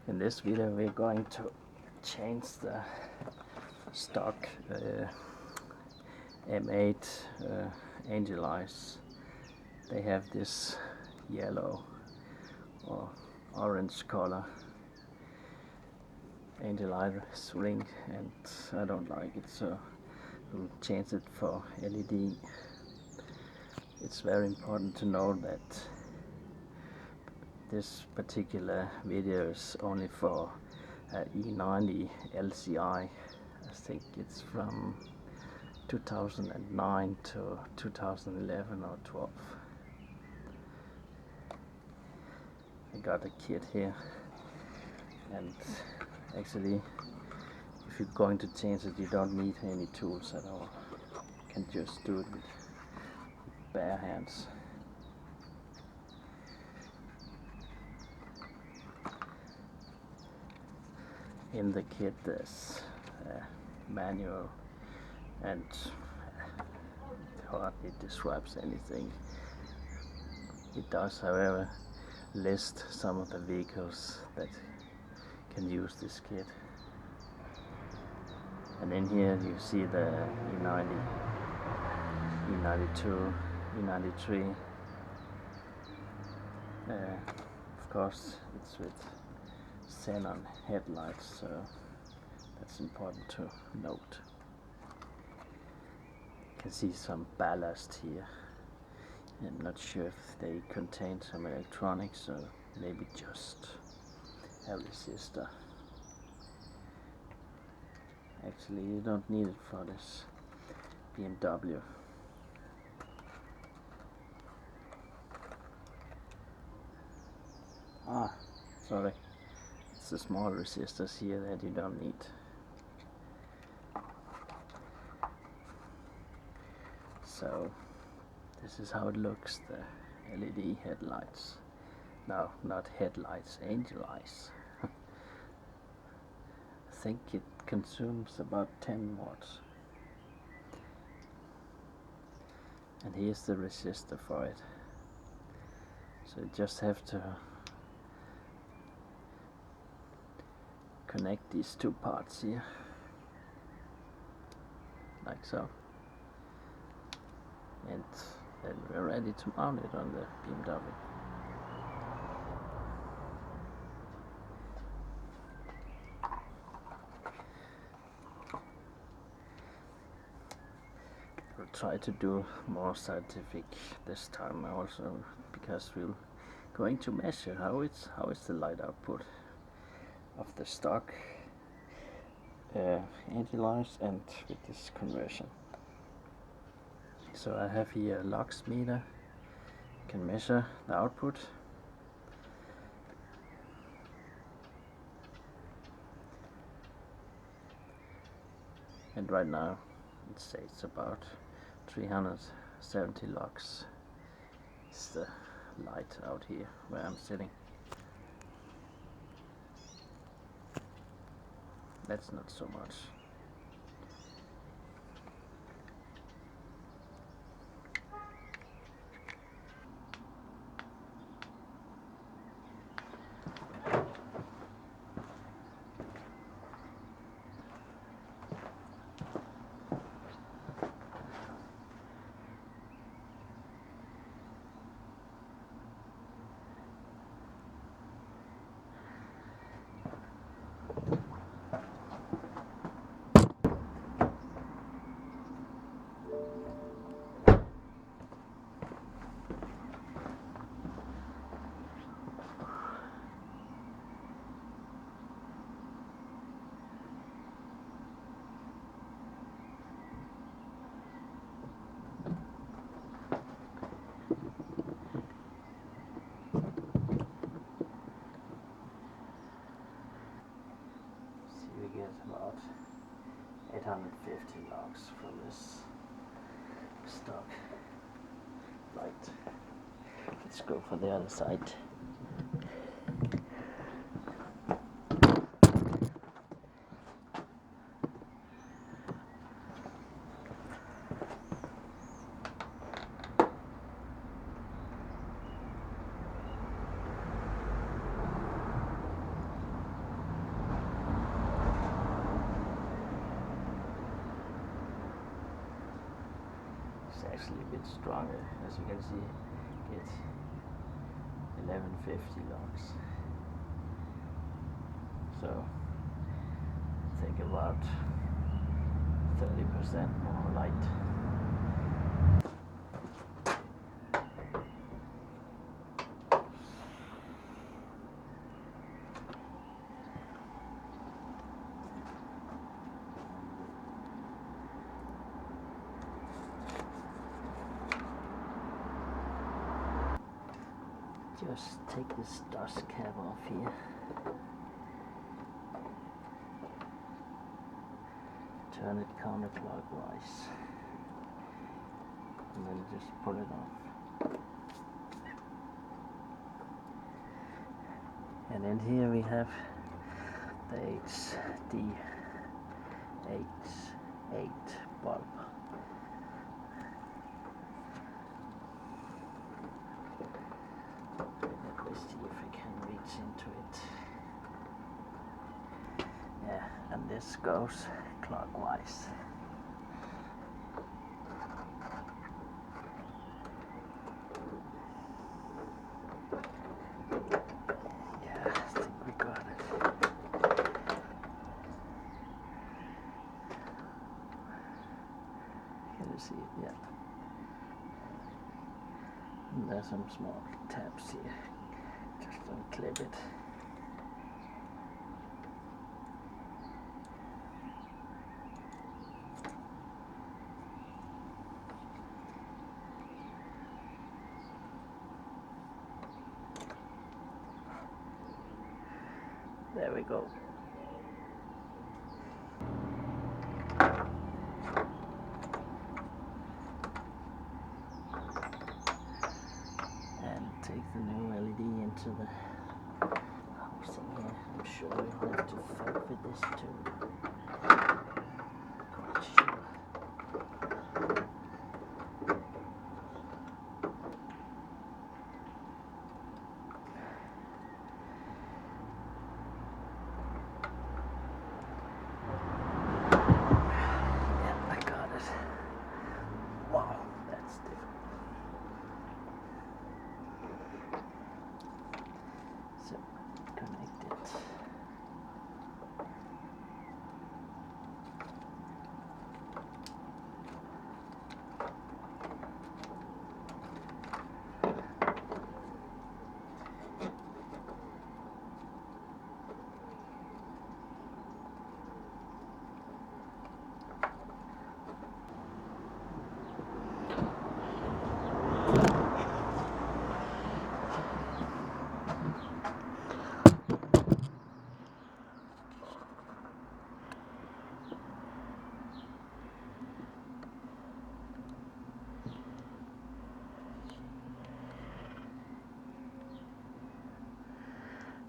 In this video we're going to change the stock M8 angel eyes. They have this yellow or orange color angel eyes ring, and I don't like it, so we'll change it for LED. It's very important to know that this particular video is only for E90 LCI. I think it's from 2009 to 2011 or 12. I got a kit here, and actually if you're going to change it you don't need any tools at all. You can just do it with bare hands. In the kit there's a manual, and hardly describes anything. It does, however, list some of the vehicles that can use this kit. And in here you see the E90, E92, E93. Of course it's with Xenon headlights, so that's important to note. You can see some ballast here. I'm not sure if they contain some electronics or maybe just a resistor. Actually you don't need it for this BMW. Sorry. It's the small resistors here that you don't need. So this is how it looks, the LED headlights. No, not headlights, angel eyes. I think it consumes about 10 watts. And here's the resistor for it. So you just have to connect these two parts here, like so, and then we're ready to mount it on the BMW. We'll try to do more scientific this time also, because we're going to measure how is the light output of the stock angel eyes and with this conversion. So I have here a lux meter, can measure the output. And right now it says about 370 lux is the light out here where I'm sitting. That's not so much. About 850 lux from this stock light. Let's go for the other side. It's actually a bit stronger, as you can see. It's 1150 lux. So think about 30% more light. Just take this dust cap off here. Turn it counterclockwise. And then just pull it off. And in here we have the HD88 bulb. Let me see if I can reach into it. Yeah, and this goes clockwise. Yeah, I think we got it. Can you see it? Yeah. And there's some small tabs here. Just unclip it. There we go. And take the new LED into the housing here. I'm sure we'll have to fight with this too. Quite sure. So connect it.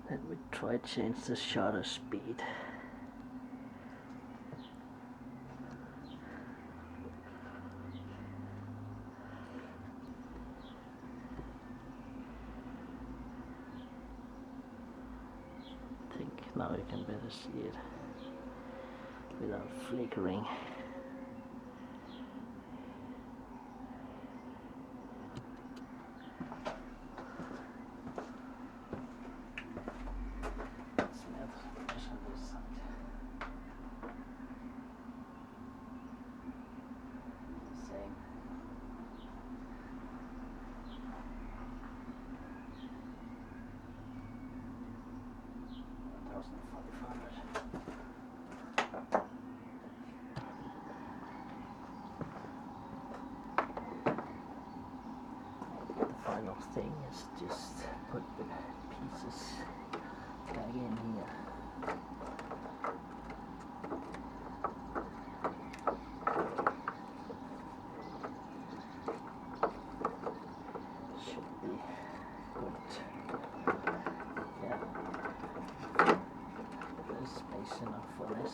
Then we try to change the shutter speed. I think now you can better see it without flickering. Final thing is just put the pieces back in here. Should be good. Yeah, there's space enough for this.